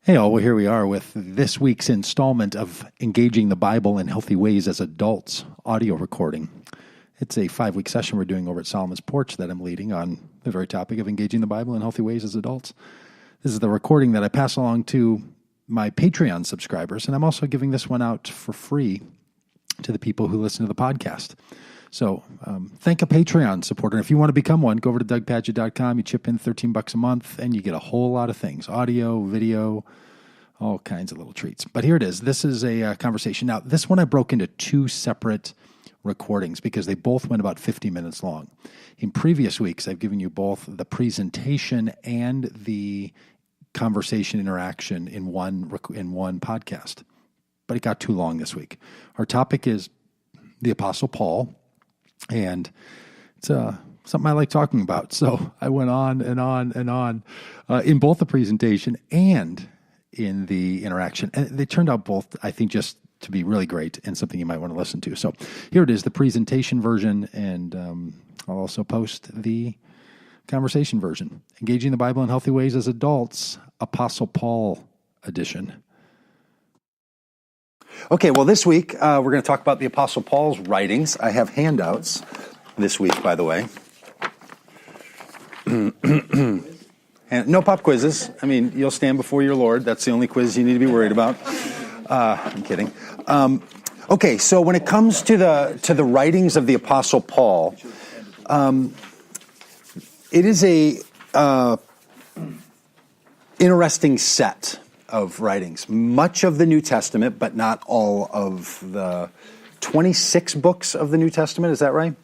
Hey all, well here we are with this week's installment of Engaging the Bible in Healthy Ways as Adults audio recording. It's a 5-week session we're doing over at Solomon's Porch that I'm leading on the very topic of engaging the Bible in healthy ways as adults. This is the recording that I pass along to my Patreon subscribers, and I'm also giving this one out for free to the people who listen to the podcast. So thank a Patreon supporter. If you want to become one, go over to dougpadgett.com. You chip in $13 a month, and you get a whole lot of things, audio, video, all kinds of little treats. But here it is. This is a conversation. Now, this one I broke into 2 separate recordings because they both went about 50 minutes long. In previous weeks, I've given you both the presentation and the conversation interaction in one podcast. But it got too long this week. Our topic is the Apostle Paul. And it's something I like talking about. So I went on and on and on in both the presentation and in the interaction. And they turned out both, I think, just to be really great and something you might want to listen to. So here it is, the presentation version, and I'll also post the conversation version. Engaging the Bible in Healthy Ways as Adults, Apostle Paul edition. Okay, well, this week we're going to talk about the Apostle Paul's writings. I have handouts this week, by the way. And no pop quizzes. I mean, you'll stand before your Lord. That's the only quiz you need to be worried about. I'm kidding. Okay, so when it comes to the writings of the Apostle Paul, it is a interesting set of writings. Much of the New Testament, but not all of the 26 books of the New Testament. Is that right?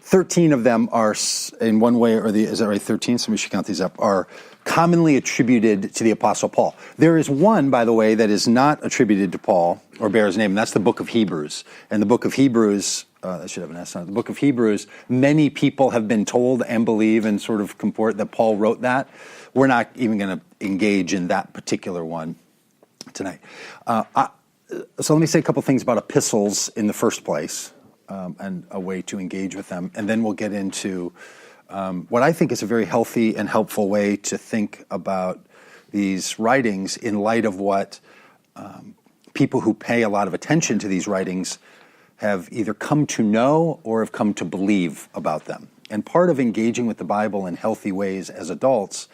13 of them are, in one way or the, is that right, 13? Somebody should count these up, are commonly attributed to the Apostle Paul. There is one, by the way, that is not attributed to Paul or bears his name, and that's the book of Hebrews. And the book of Hebrews, I should have an S on it. The book of Hebrews, many people have been told and believe and sort of comport that Paul wrote that. We're not even going to engage in that particular one tonight. So let me say a couple things about epistles in the first place, and a way to engage with them. And then we'll get into what I think is a very healthy and helpful way to think about these writings in light of what people who pay a lot of attention to these writings have either come to know or have come to believe about them. And part of engaging with the Bible in healthy ways as adults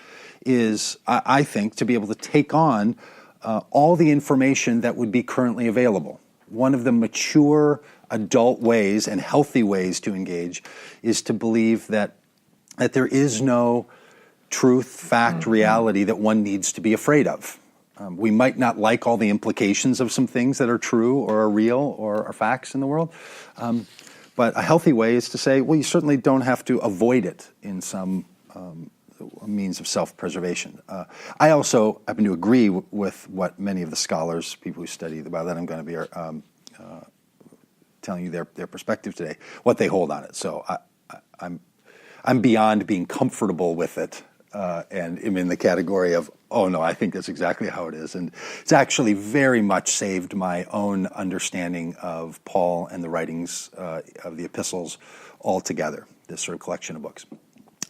is, I think, to be able to take on all the information that would be currently available. One of the mature adult ways and healthy ways to engage is to believe that there is no truth, fact, reality that one needs to be afraid of. We might not like all the implications of some things that are true or are real or are facts in the world, but a healthy way is to say, well, you certainly don't have to avoid it in some means of self-preservation. I also happen to agree with what many of the scholars, people who study the Bible, that I'm going to be telling you their perspective today, what they hold on it. So I'm beyond being comfortable with it, and am in the category of, oh no, I think that's exactly how it is. And it's actually very much saved my own understanding of Paul and the writings of the epistles altogether, this sort of collection of books.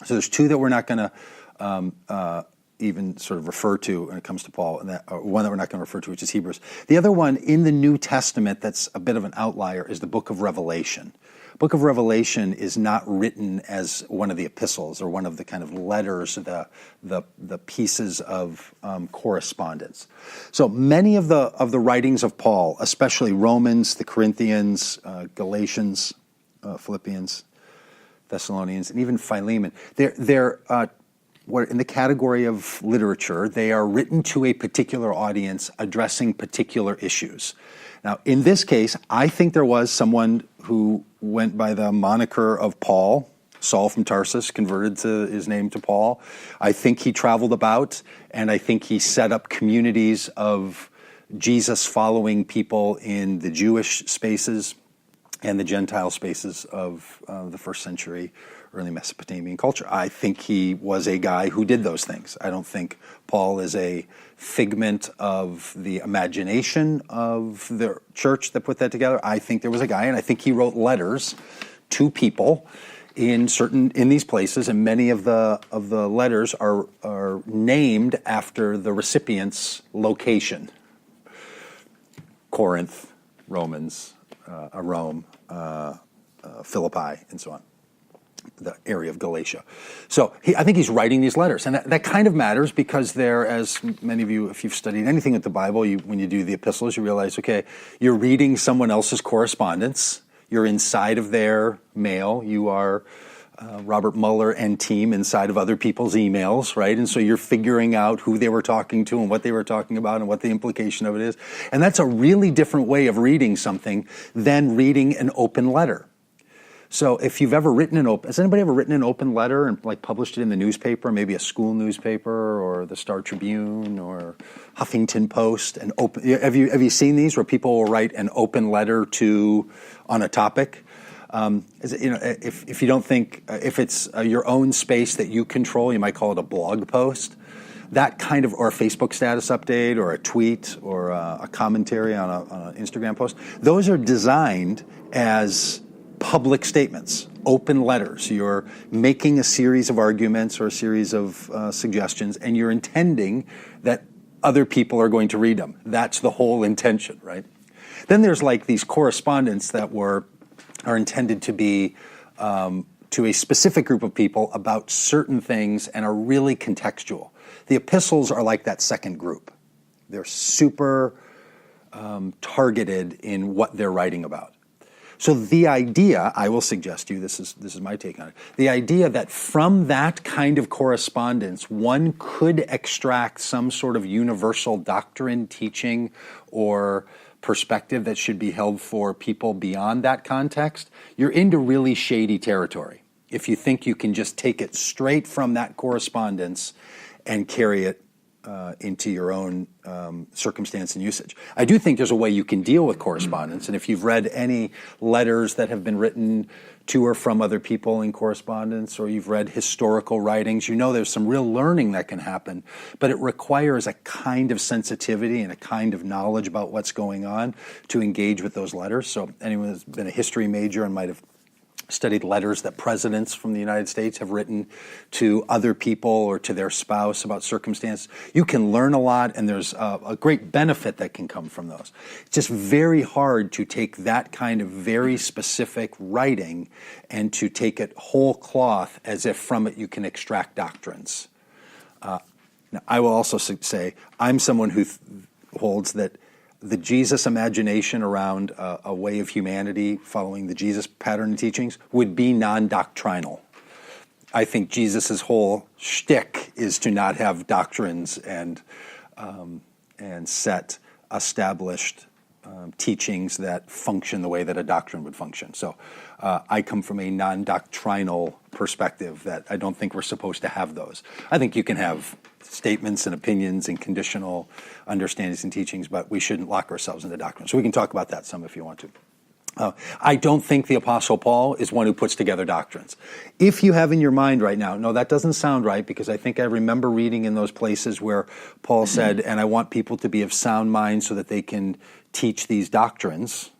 So there's 2 that we're not going to even sort of refer to when it comes to Paul, and one that we're not going to refer to, which is Hebrews. The other one in the New Testament that's a bit of an outlier is the book of Revelation. Book of Revelation is not written as one of the epistles or one of the kind of letters, the pieces of correspondence. So many of the writings of Paul, especially Romans, the Corinthians, Galatians, Philippians, Thessalonians, and even Philemon, they're in the category of literature. They are written to a particular audience addressing particular issues. Now, in this case, I think there was someone who went by the moniker of Paul, Saul from Tarsus, converted to his name to Paul. I think he traveled about, and I think he set up communities of Jesus-following people in the Jewish spaces and the Gentile spaces of the first century early Mesopotamian culture. I think he was a guy who did those things. I don't think Paul is a figment of the imagination of the church that put that together. I think there was a guy, and I think he wrote letters to people in these places, and many of the letters are named after the recipient's location. Corinth, Romans, Rome, Philippi, and so on. The area of Galatia. So I think he's writing these letters, and that kind of matters because they're, as many of you, if you've studied anything with the Bible, when you do the epistles, you realize, okay, you're reading someone else's correspondence. You're inside of their mail. You are Robert Mueller and team inside of other people's emails, right? And so you're figuring out who they were talking to and what they were talking about and what the implication of it is. And that's a really different way of reading something than reading an open letter. So if you've ever written has anybody ever written an open letter and like published it in the newspaper, maybe a school newspaper or the Star Tribune or Huffington Post? Have you seen these where people will write an open letter on a topic? If you don't think, if it's your own space that you control, you might call it a blog post. That kind of, or a Facebook status update, or a tweet, or a commentary on an Instagram post. Those are designed as public statements, open letters. You're making a series of arguments or a series of suggestions, and you're intending that other people are going to read them. That's the whole intention, right? Then there's like these correspondence that are intended to be to a specific group of people about certain things and are really contextual. The epistles are like that second group. They're super targeted in what they're writing about. So the idea, I will suggest to you, this is my take on it, the idea that from that kind of correspondence, one could extract some sort of universal doctrine, teaching, or perspective that should be held for people beyond that context, you're into really shady territory. If you think you can just take it straight from that correspondence and carry it into your own circumstance and usage. I do think there's a way you can deal with correspondence, and if you've read any letters that have been written to or from other people in correspondence, or you've read historical writings, you know there's some real learning that can happen, but it requires a kind of sensitivity and a kind of knowledge about what's going on to engage with those letters. So anyone who's been a history major and might have studied letters that presidents from the United States have written to other people or to their spouse about circumstance. You can learn a lot, and there's a great benefit that can come from those. It's just very hard to take that kind of very specific writing and to take it whole cloth as if from it you can extract doctrines. Now, I will also say I'm someone who holds that the Jesus imagination around a way of humanity following the Jesus pattern and teachings would be non-doctrinal. I think Jesus's whole shtick is to not have doctrines and set established teachings that function the way that a doctrine would function. So I come from a non-doctrinal perspective that I don't think we're supposed to have those. I think you can have statements and opinions and conditional understandings and teachings, but we shouldn't lock ourselves into doctrine. So we can talk about that some if you want to. I don't think the Apostle Paul is one who puts together doctrines. If you have in your mind right now, no, that doesn't sound right, because I think I remember reading in those places where Paul said, and I want people to be of sound mind so that they can teach these doctrines.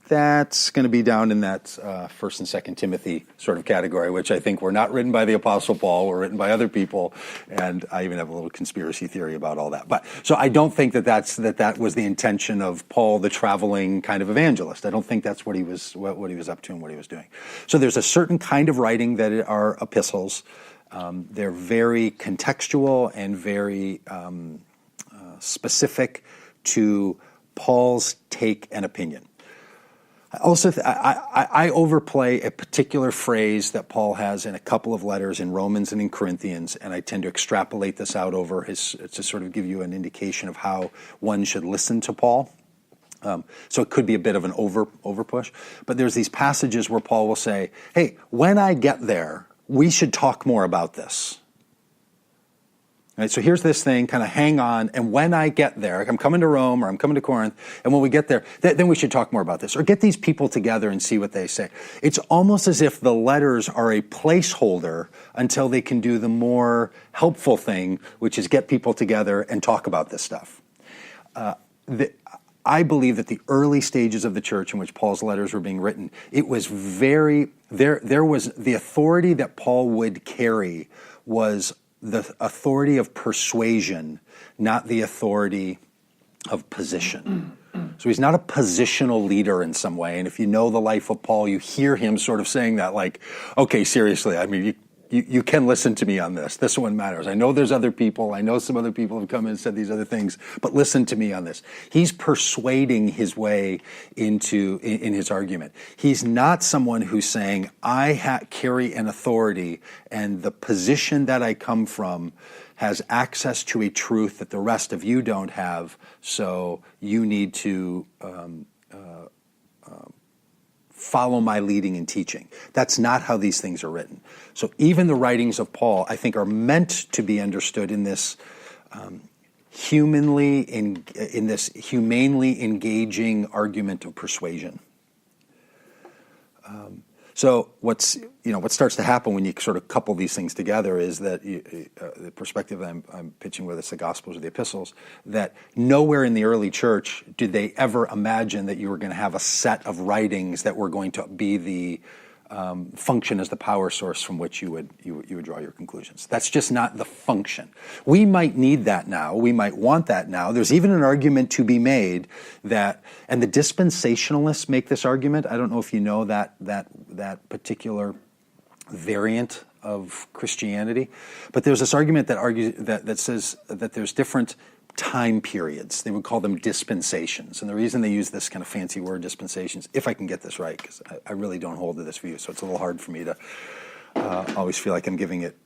That's going to be down in that 1st and 2nd Timothy sort of category, which I think were not written by the Apostle Paul, were written by other people, and I even have a little conspiracy theory about all that. But so I don't think that was the intention of Paul, the traveling kind of evangelist. I don't think that's what he was up to and what he was doing. So there's a certain kind of writing that are epistles. They're very contextual and very specific to Paul's take and opinion. Also, I overplay a particular phrase that Paul has in a couple of letters in Romans and in Corinthians, and I tend to extrapolate this out over to sort of give you an indication of how one should listen to Paul. So it could be a bit of an over push. But there's these passages where Paul will say, hey, when I get there, we should talk more about this. Right, so here's this thing, kind of hang on, and when I get there, I'm coming to Rome or I'm coming to Corinth, and when we get there, then we should talk more about this. Or get these people together and see what they say. It's almost as if the letters are a placeholder until they can do the more helpful thing, which is get people together and talk about this stuff. I believe that the early stages of the church in which Paul's letters were being written, it was there was the authority that Paul would carry was the authority of persuasion, not the authority of position. So he's not a positional leader in some way. And if you know the life of Paul, you hear him sort of saying that like, okay, seriously, I mean, you can listen to me on this. This one matters. I know there's other people. I know some other people have come in and said these other things, but listen to me on this. He's persuading his way in his argument. He's not someone who's saying, I carry an authority and the position that I come from has access to a truth that the rest of you don't have, so you need to follow my leading and teaching. That's not how these things are written. So even the writings of Paul, I think, are meant to be understood in this humanely engaging argument of persuasion. So what starts to happen when you sort of couple these things together is that the perspective that I'm pitching, whether it's the Gospels or the Epistles, that nowhere in the early church did they ever imagine that you were going to have a set of writings that were going to be the function as the power source from which you would draw your conclusions. That's just not the function. We might need that now. We might want that now. There's even an argument to be made that, and the dispensationalists make this argument. I don't know if you know that particular variant of Christianity, but there's this argument that argues that says that there's different time periods. They would call them dispensations. And the reason they use this kind of fancy word, dispensations, if I can get this right, because I really don't hold to this view, so it's a little hard for me to always feel like I'm giving it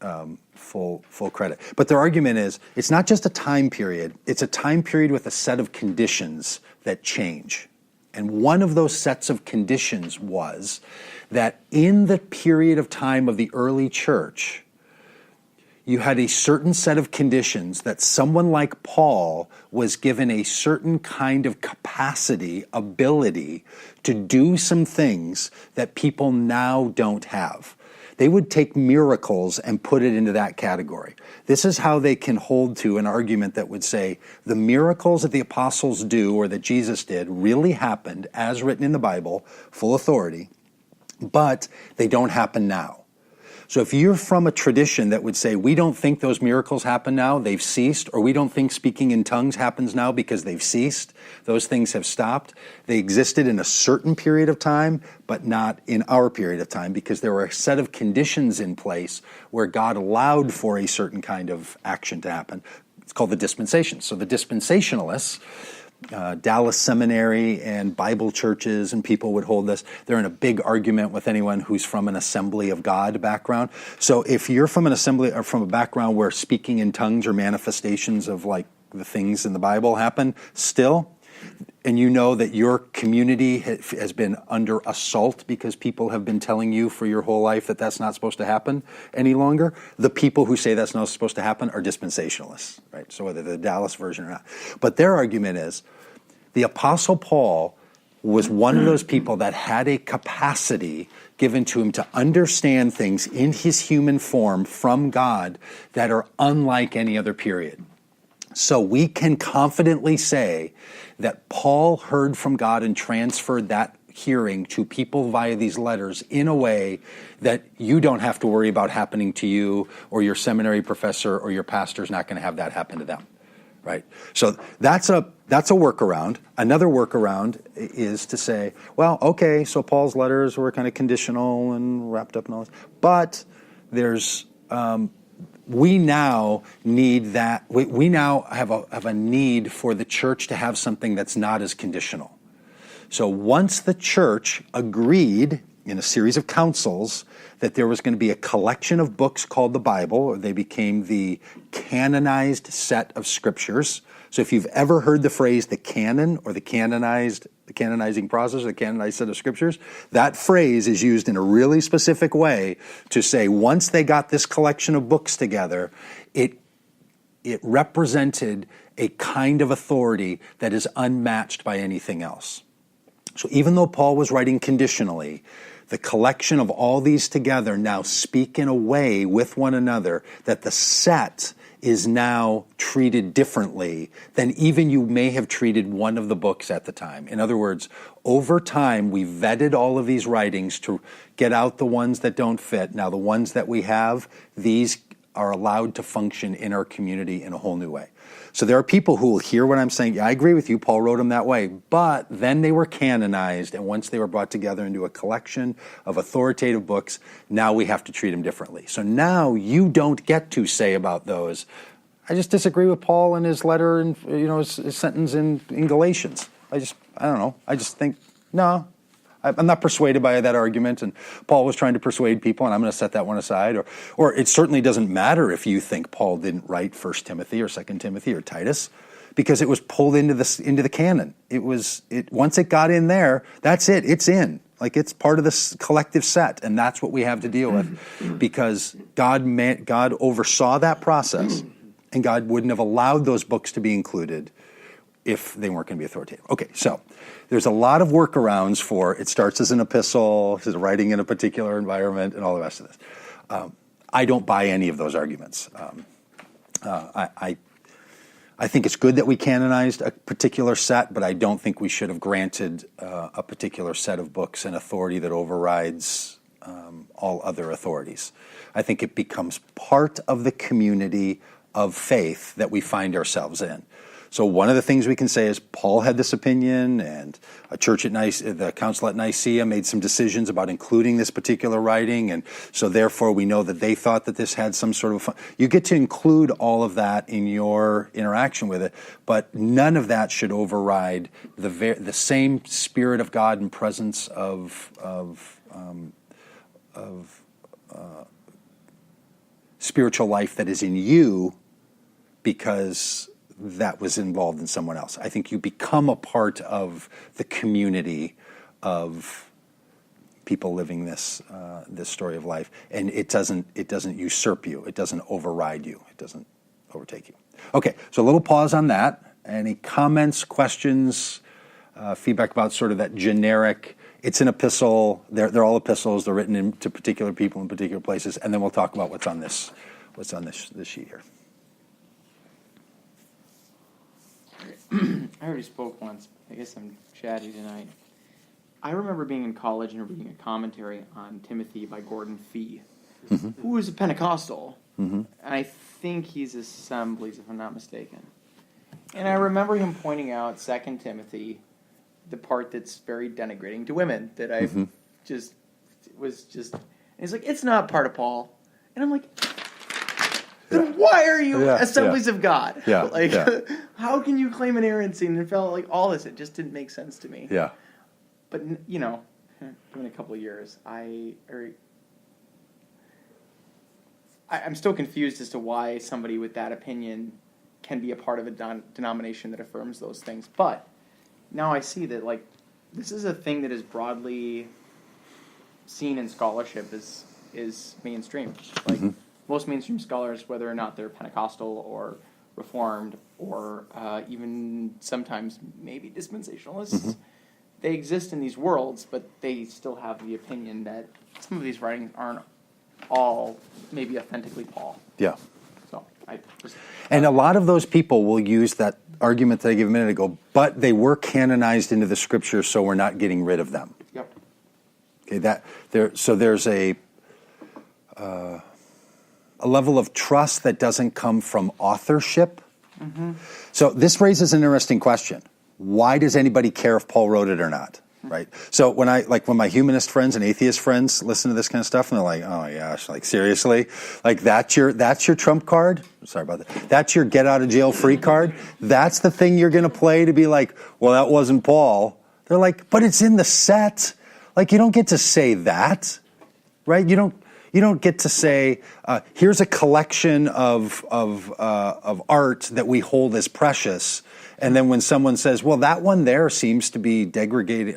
full credit. But their argument is, it's not just a time period, it's a time period with a set of conditions that change. And one of those sets of conditions was that in the period of time of the early church, you had a certain set of conditions that someone like Paul was given a certain kind of capacity, ability to do some things that people now don't have. They would take miracles and put it into that category. This is how they can hold to an argument that would say the miracles that the apostles do or that Jesus did really happened as written in the Bible, full authority, but they don't happen now. So if you're from a tradition that would say, we don't think those miracles happen now, they've ceased, or we don't think speaking in tongues happens now because they've ceased, those things have stopped. They existed in a certain period of time, but not in our period of time, because there were a set of conditions in place where God allowed for a certain kind of action to happen. It's called the dispensation. So the dispensationalists, Dallas Seminary and Bible churches and people would hold this. They're in a big argument with anyone who's from an Assembly of God background. So if you're from an assembly or from a background where speaking in tongues or manifestations of like the things in the Bible happen still, and you know that your community has been under assault because people have been telling you for your whole life that that's not supposed to happen any longer, the people who say that's not supposed to happen are dispensationalists, right? So whether the Dallas version or not. But their argument is the Apostle Paul was one of those people that had a capacity given to him to understand things in his human form from God that are unlike any other period. So we can confidently say that Paul heard from God and transferred that hearing to people via these letters in a way that you don't have to worry about happening to you, or your seminary professor or your pastor's not going to have that happen to them, right? So that's a workaround. Another workaround is to say, well, okay, so Paul's letters were kind of conditional and wrapped up in all this, but there's we now need that. We now have a need for the church to have something that's not as conditional. So once the church agreed in a series of councils that there was going to be a collection of books called the Bible, or they became the canonized set of scriptures. So if you've ever heard the phrase the canon or the canonizing process, the canonized set of scriptures, that phrase is used in a really specific way to say once they got this collection of books together, it represented a kind of authority that is unmatched by anything else. So even though Paul was writing conditionally, the collection of all these together now speak in a way with one another that the set is now treated differently than even you may have treated one of the books at the time. In other words, over time, we vetted all of these writings to get out the ones that don't fit. Now, the ones that we have, these are allowed to function in our community in a whole new way. So there are people who will hear what I'm saying. Yeah, I agree with you. Paul wrote them that way. But then they were canonized, and once they were brought together into a collection of authoritative books, now we have to treat them differently. So now you don't get to say about those, I just disagree with Paul and his letter and his sentence in Galatians. I don't know. I just think, no. I'm not persuaded by that argument, and Paul was trying to persuade people, and I'm going to set that one aside. Or it certainly doesn't matter if you think Paul didn't write 1 Timothy or 2 Timothy or Titus, because it was pulled into the canon. Once it got in there, that's it. It's in. Like, it's part of this collective set, and that's what we have to deal with, because God oversaw that process, and God wouldn't have allowed those books to be included if they weren't going to be authoritative. Okay, so there's a lot of workarounds for it starts as an epistle, it's writing in a particular environment, and all the rest of this. I don't buy any of those arguments. I think it's good that we canonized a particular set, but I don't think we should have granted a particular set of books an authority that overrides all other authorities. I think it becomes part of the community of faith that we find ourselves in. So one of the things we can say is Paul had this opinion, and a church at the council at Nicaea made some decisions about including this particular writing, and so therefore we know that they thought that this had some sort of you get to include all of that in your interaction with it, but none of that should override the same Spirit of God and presence of spiritual life that is in you, because that was involved in someone else. I think you become a part of the community of people living this story of life, and it doesn't usurp you. It doesn't override you. It doesn't overtake you. Okay, so a little pause on that. Any comments, questions, feedback about sort of that generic? It's an epistle. They're all epistles. They're written to particular people in particular places, and then we'll talk about what's on this sheet here. I already spoke once. I guess I'm chatty tonight. I remember being in college and reading a commentary on Timothy by Gordon Fee, who is a Pentecostal. And I think he's Assemblies, if I'm not mistaken. And I remember him pointing out 2 Timothy, the part that's very denigrating to women, that I and he's like, it's not part of Paul. And I'm like, then why are you Assemblies of God? How can you claim inerrancy? And it felt like all this, it just didn't make sense to me. Yeah. But, given a couple of years, I'm still confused as to why somebody with that opinion can be a part of a denomination that affirms those things. But now I see that, this is a thing that is broadly seen in scholarship is mainstream. Most mainstream scholars, whether or not they're Pentecostal or Reformed or even sometimes maybe dispensationalists, they exist in these worlds, but they still have the opinion that some of these writings aren't all maybe authentically Paul. Yeah. So and a lot of those people will use that argument that I gave a minute ago, but they were canonized into the Scripture, so we're not getting rid of them. Yep. Okay. There's a level of trust that doesn't come from authorship. So this raises an interesting question. Why does anybody care if Paul wrote it or not? Right? So when my humanist friends and atheist friends listen to this kind of stuff, and they're like, oh my gosh, seriously? That's your trump card? Sorry about that. That's your get out of jail free card? That's the thing you're going to play to be like, well, that wasn't Paul. They're like, but it's in the set. You don't get to say that, right? You don't get to say, here's a collection of art that we hold as precious, and then when someone says, well, that one there seems to be denigrating.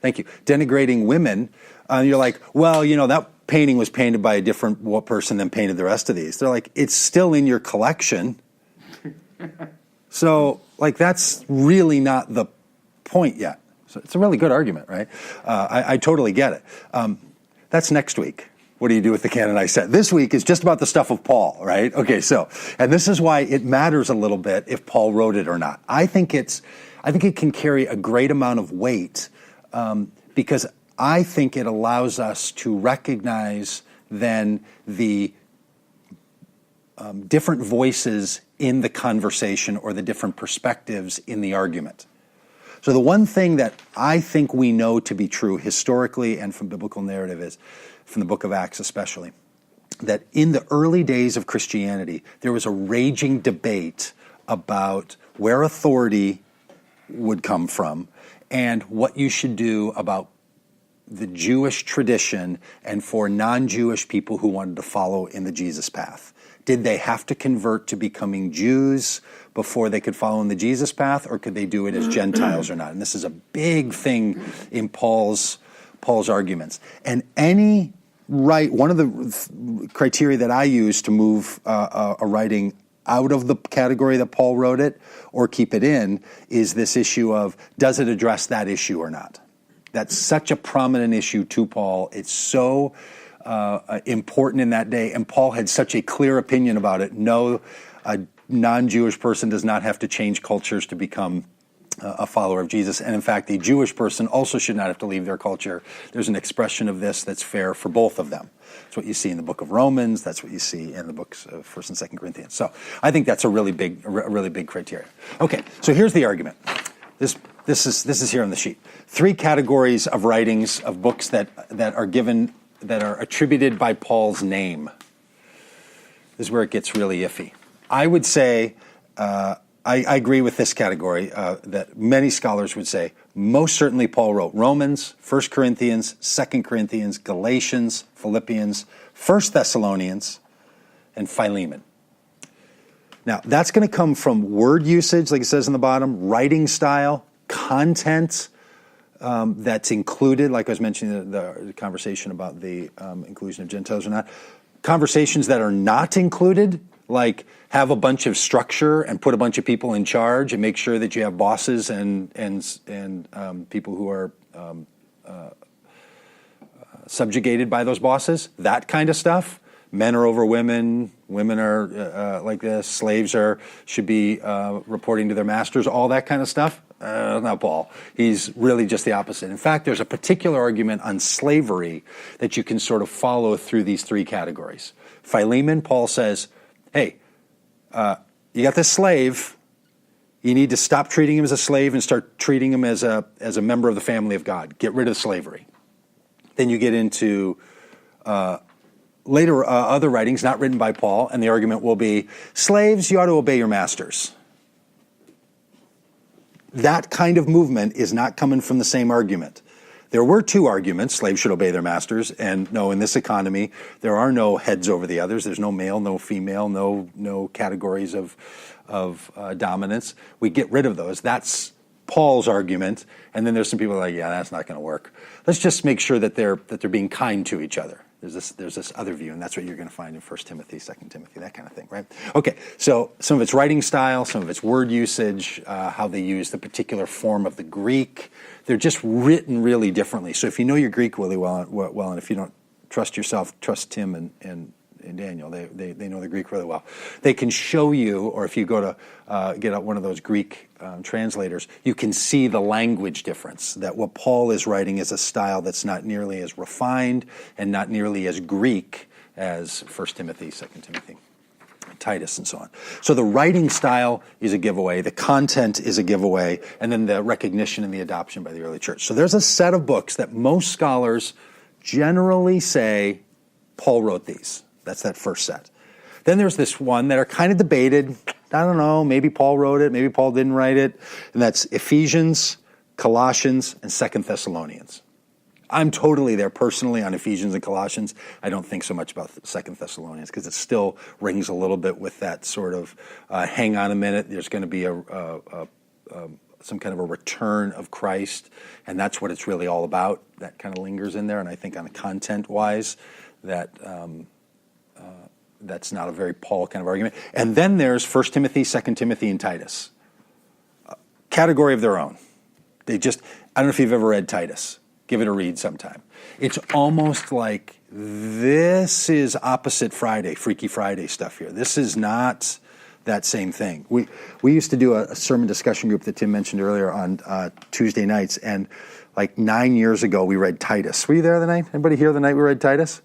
Thank you. Denigrating women. You're like, well, that painting was painted by a different person than painted the rest of these. They're like, it's still in your collection. So, that's really not the point yet. So it's a really good argument, right? I totally get it. That's next week. what do you do with the canonized set? This week is just about the stuff of Paul, right? Okay, so, and this is why it matters a little bit if Paul wrote it or not. I think it can carry a great amount of weight because I think it allows us to recognize then the different voices in the conversation or the different perspectives in the argument. So the one thing that I think we know to be true historically and from biblical narrative is, from the book of Acts especially, that in the early days of Christianity, there was a raging debate about where authority would come from and what you should do about the Jewish tradition and for non-Jewish people who wanted to follow in the Jesus path. Did they have to convert to becoming Jews before they could follow in the Jesus path, or could they do it as Gentiles or not? And this is a big thing in Paul's arguments. And one of the criteria that I use to move a writing out of the category that Paul wrote it or keep it in is this issue of, does it address that issue or not? That's such a prominent issue to Paul. It's so important in that day, and Paul had such a clear opinion about it. No, a non-Jewish person does not have to change cultures to become a follower of Jesus, and in fact, a Jewish person also should not have to leave their culture. There's an expression of this that's fair for both of them. That's what you see in the book of Romans. That's what you see in the books of 1st and 2nd Corinthians. So I think that's a really big criteria. Okay, so here's the argument. This is here on the sheet. 3 categories of writings of books that are given, that are attributed by Paul's name. This is where it gets really iffy. I would say, I agree with this category that many scholars would say, most certainly Paul wrote Romans, 1 Corinthians, 2 Corinthians, Galatians, Philippians, 1 Thessalonians, and Philemon. Now, that's going to come from word usage, like it says in the bottom, writing style, content that's included, like I was mentioning the conversation about the inclusion of Gentiles or not. Conversations that are not included, like have a bunch of structure and put a bunch of people in charge and make sure that you have bosses and people who are subjugated by those bosses, that kind of stuff. Men are over women, women are like this, slaves should be reporting to their masters, all that kind of stuff. Not Paul. He's really just the opposite. In fact, there's a particular argument on slavery that you can sort of follow through these 3 categories. Philemon, Paul says, hey, you got this slave. You need to stop treating him as a slave and start treating him as a member of the family of God. Get rid of slavery. Then you get into later other writings not written by Paul, and the argument will be, slaves, you ought to obey your masters. That kind of movement is not coming from the same argument. There were 2 arguments: slaves should obey their masters, and no, in this economy, there are no heads over the others. There's no male, no female, no categories of dominance. We get rid of those. That's Paul's argument. And then there's some people like, yeah, that's not going to work. Let's just make sure that they're being kind to each other. There's this other view, and that's what you're going to find in 1 Timothy, 2 Timothy, that kind of thing, right? Okay, so some of its writing style, some of its word usage, how they use the particular form of the Greek. They're just written really differently. So if you know your Greek really well, and if you don't trust yourself, trust Tim and Daniel. They know the Greek really well. They can show you, or if you go to get out one of those Greek translators, you can see the language difference, that what Paul is writing is a style that's not nearly as refined and not nearly as Greek as 1 Timothy, 2 Timothy, Titus, and so on. So the writing style is a giveaway, the content is a giveaway, and then the recognition and the adoption by the early church. So there's a set of books that most scholars generally say Paul wrote these. That's that first set. Then there's this one that are kind of debated. I don't know, maybe Paul wrote it, maybe Paul didn't write it. And that's Ephesians, Colossians, and 2 Thessalonians. I'm totally there personally on Ephesians and Colossians. I don't think so much about 2 Thessalonians because it still rings a little bit with that sort of, hang on a minute, there's going to be some kind of a return of Christ, and that's what it's really all about. That kind of lingers in there, and I think on a content-wise, that's not a very Paul kind of argument. And then there's 1 Timothy, 2 Timothy, and Titus. Category of their own. I don't know if you've ever read Titus. Give it a read sometime. It's almost like this This is opposite Friday, Freaky Friday stuff here. This is not that same thing. We used to do a sermon discussion group that Tim mentioned earlier on Tuesday nights, and like 9 years ago we read Titus. Were you there the night? Anybody here the night we read Titus?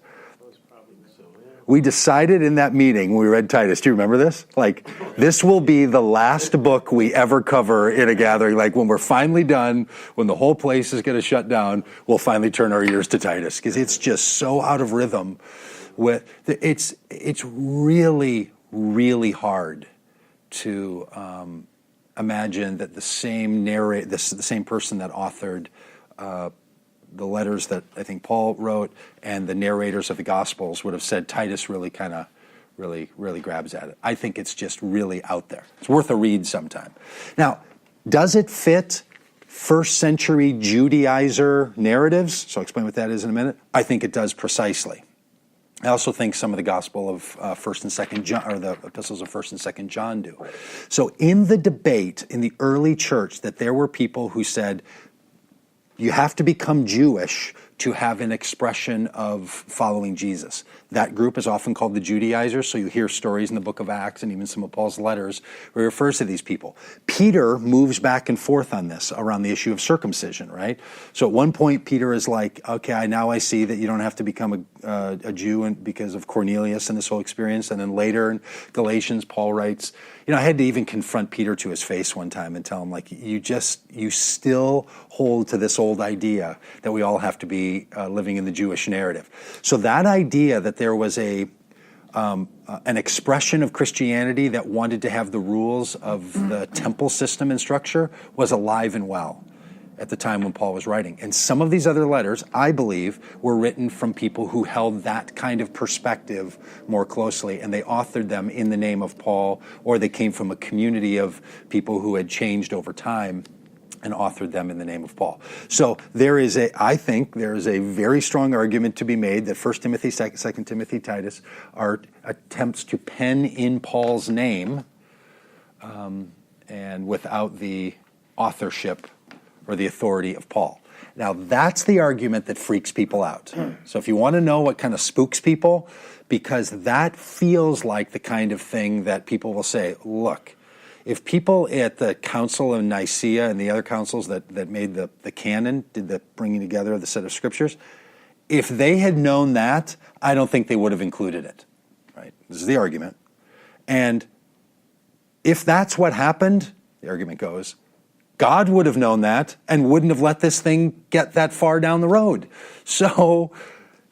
We decided in that meeting when we read Titus, do you remember this? Like, this will be the last book we ever cover in a gathering. Like, when we're finally done, when the whole place is going to shut down, we'll finally turn our ears to Titus, because it's just so out of rhythm. It's really, really hard to imagine that the same the same person that authored the letters that I think Paul wrote and the narrators of the Gospels would have said Titus really grabs at it. I think it's just really out there. It's worth a read sometime. Now, does it fit first century Judaizer narratives? So I'll explain what that is in a minute. I think it does precisely. I also think some of the Gospel of 1st and 2nd John, or the epistles of 1st and 2nd John do. So in the debate in the early church that there were people who said, you have to become Jewish to have an expression of following Jesus. That group is often called the Judaizers, so you hear stories in the book of Acts and even some of Paul's letters where he refers to these people. Peter moves back and forth on this around the issue of circumcision, right? So at one point, Peter is like, okay, now I see that you don't have to become a Jew because of Cornelius and this whole experience. And then later in Galatians, Paul writes, I had to even confront Peter to his face one time and tell him, like, you still hold to this old idea that we all have to be living in the Jewish narrative. So that idea that there was an expression of Christianity that wanted to have the rules of the temple system and structure was alive and well at the time when Paul was writing. And some of these other letters, I believe, were written from people who held that kind of perspective more closely, and they authored them in the name of Paul, or they came from a community of people who had changed over time and authored them in the name of Paul. So I think there is a very strong argument to be made that 1 Timothy, 2 Timothy, Titus are attempts to pen in Paul's name and without the authorship or the authority of Paul. Now, that's the argument that freaks people out. So if you want to know what kind of spooks people, because that feels like the kind of thing that people will say, look, if people at the Council of Nicaea and the other councils that made the canon, did the bringing together of the set of scriptures, if they had known that, I don't think they would have included it. Right? This is the argument. And if that's what happened, the argument goes, God would have known that and wouldn't have let this thing get that far down the road. So,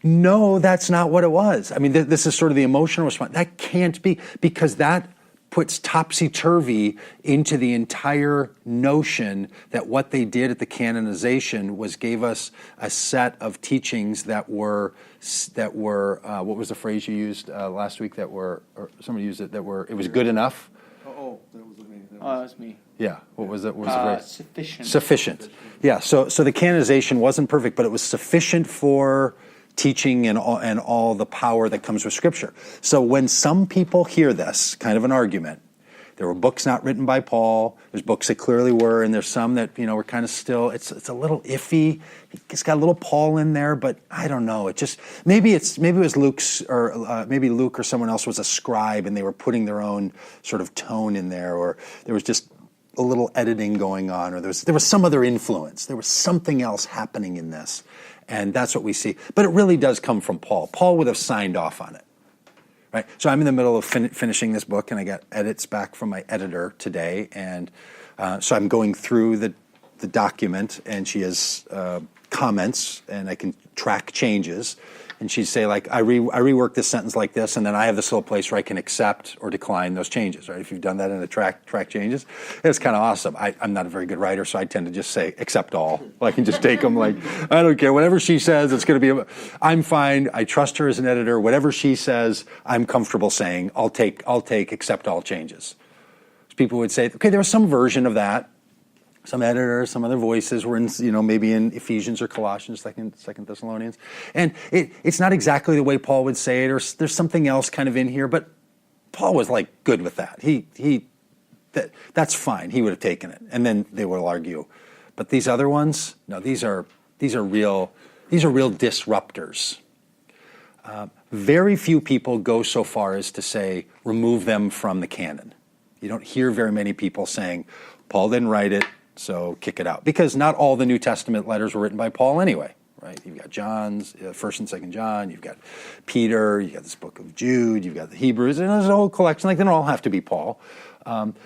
no, that's not what it was. I mean, this is sort of the emotional response. That can't be, because that puts topsy-turvy into the entire notion that what they did at the canonization was gave us a set of teachings that were what was the phrase you used last week, or somebody used it, it was good enough? That was me. Yeah, what was it? What was the phrase? Sufficient. Sufficient. Yeah, so the canonization wasn't perfect, but it was sufficient for teaching and all the power that comes with Scripture. So when some people hear this kind of an argument, there were books not written by Paul, there's books that clearly were, and there's some that, were kind of still, it's a little iffy. It's got a little Paul in there, but I don't know. It just, maybe it was Luke's, or maybe Luke or someone else was a scribe and they were putting their own sort of tone in there, or there was just a little editing going on, or there was some other influence. There was something else happening in this. And that's what we see. But it really does come from Paul. Paul would have signed off on it. Right? So I'm in the middle of finishing this book, and I got edits back from my editor today. And so I'm going through the document, and she has comments, and I can track changes. And she'd say, like, I rework this sentence like this, and then I have this little place where I can accept or decline those changes, right? If you've done that in a track changes, it's kind of awesome. I'm not a very good writer, so I tend to just say, accept all. I can just take them, like, I don't care. Whatever she says, it's going to be, I'm fine. I trust her as an editor. Whatever she says, I'm comfortable saying, I'll take, accept all changes. So people would say, okay, there was some version of that. Some editors, some other voices were in, maybe in Ephesians or Colossians, Second Thessalonians. And it's not exactly the way Paul would say it, or there's something else kind of in here, but Paul was like good with that. That's fine. He would have taken it. And then they will argue. But these other ones, no, these are real disruptors. Very few people go so far as to say, remove them from the canon. You don't hear very many people saying, Paul didn't write it, so kick it out. Because not all the New Testament letters were written by Paul anyway, right? You've got John's, 1st and 2nd John, you've got Peter, you've got this book of Jude, you've got the Hebrews, and there's a whole collection. Like, they don't all have to be Paul.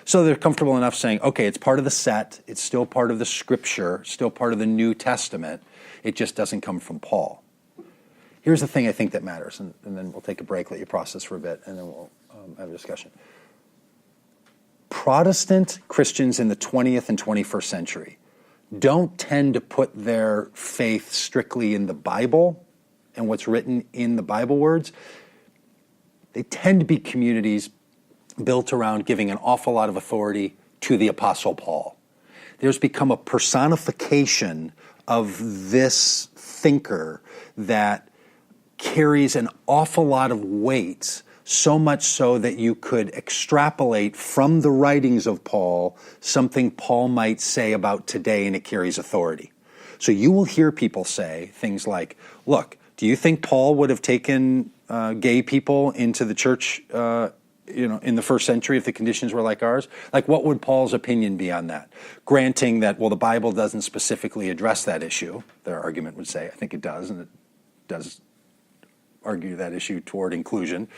So they're comfortable enough saying, okay, it's part of the set, it's still part of the Scripture, still part of the New Testament, it just doesn't come from Paul. Here's the thing I think that matters, and then we'll take a break, let you process for a bit, and then we'll have a discussion. Protestant Christians in the 20th and 21st century don't tend to put their faith strictly in the Bible and what's written in the Bible words. They tend to be communities built around giving an awful lot of authority to the Apostle Paul. There's become a personification of this thinker that carries an awful lot of weight, so much so that you could extrapolate from the writings of Paul something Paul might say about today, and it carries authority. So you will hear people say things like, look, do you think Paul would have taken gay people into the church in the first century if the conditions were like ours? Like, what would Paul's opinion be on that? Granting that, well, the Bible doesn't specifically address that issue, their argument would say. I think it does, and it does argue that issue toward inclusion.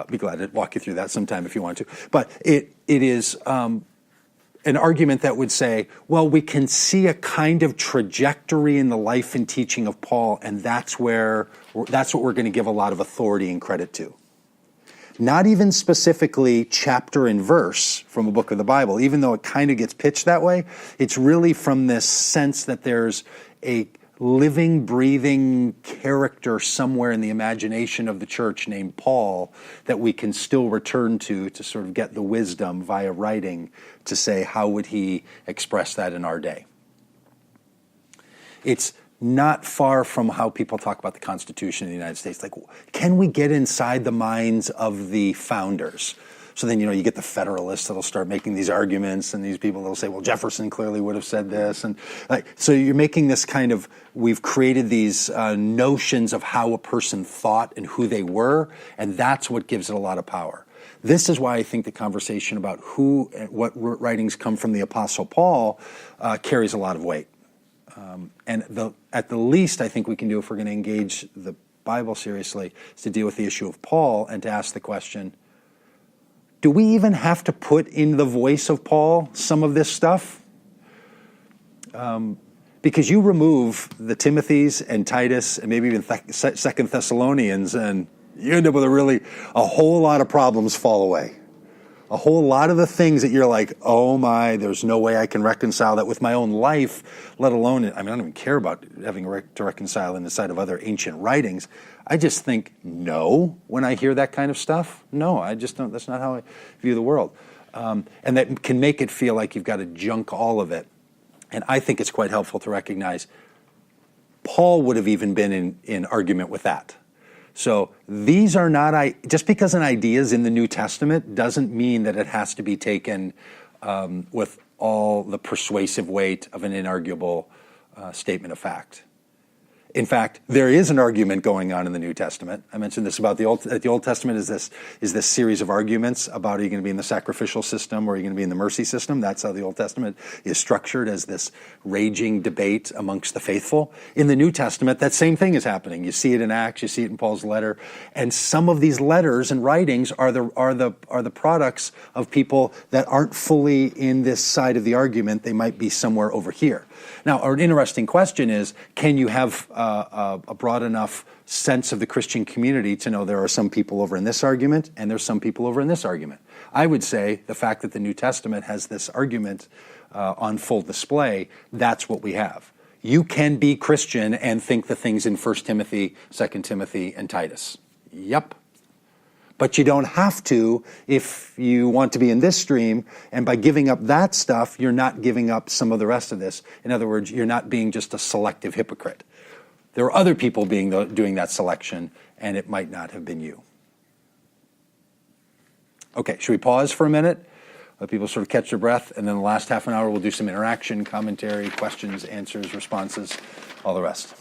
Be glad to walk you through that sometime if you want to. But it is an argument that would say, well, we can see a kind of trajectory in the life and teaching of Paul, and that's what we're going to give a lot of authority and credit to. Not even specifically chapter and verse from a book of the Bible, even though it kind of gets pitched that way. It's really from this sense that there's a living, breathing character somewhere in the imagination of the church named Paul that we can still return to sort of get the wisdom via writing to say, how would he express that in our day? It's not far from how people talk about the Constitution of the United States. Like, can we get inside the minds of the founders? So then, you get the Federalists that'll start making these arguments, and these people that'll say, well, Jefferson clearly would have said this. And so you're making this kind of, we've created these notions of how a person thought and who they were, and that's what gives it a lot of power. This is why I think the conversation about who and what writings come from the Apostle Paul carries a lot of weight. And at the least, I think we can do, if we're going to engage the Bible seriously, is to deal with the issue of Paul and to ask the question, do we even have to put in the voice of Paul some of this stuff? Because you remove the Timothys and Titus and maybe even Second Thessalonians, and you end up with a whole lot of problems fall away. A whole lot of the things that you're like, oh my, there's no way I can reconcile that with my own life, let alone, I don't even care about having to reconcile in the sight of other ancient writings. I just think, no, when I hear that kind of stuff. No, I just don't, that's not how I view the world. And that can make it feel like you've got to junk all of it. And I think it's quite helpful to recognize Paul would have even been in argument with that. So these are not, just because an idea is in the New Testament doesn't mean that it has to be taken with all the persuasive weight of an inarguable statement of fact. In fact, there is an argument going on in the New Testament. I mentioned this about the Old Testament is this series of arguments about, are you going to be in the sacrificial system or are you going to be in the mercy system? That's how the Old Testament is structured, as this raging debate amongst the faithful. In the New Testament, that same thing is happening. You see it in Acts, you see it in Paul's letter, and some of these letters and writings are the products of people that aren't fully in this side of the argument. They might be somewhere over here. Now, an interesting question is, can you have a broad enough sense of the Christian community to know there are some people over in this argument and there's some people over in this argument? I would say the fact that the New Testament has this argument on full display, that's what we have. You can be Christian and think the things in 1 Timothy, 2 Timothy, and Titus. Yep. But you don't have to if you want to be in this stream, and by giving up that stuff, you're not giving up some of the rest of this. In other words, you're not being just a selective hypocrite. There are other people doing that selection, and it might not have been you. Okay, should we pause for a minute? Let people sort of catch their breath, and then the last half an hour we'll do some interaction, commentary, questions, answers, responses, all the rest.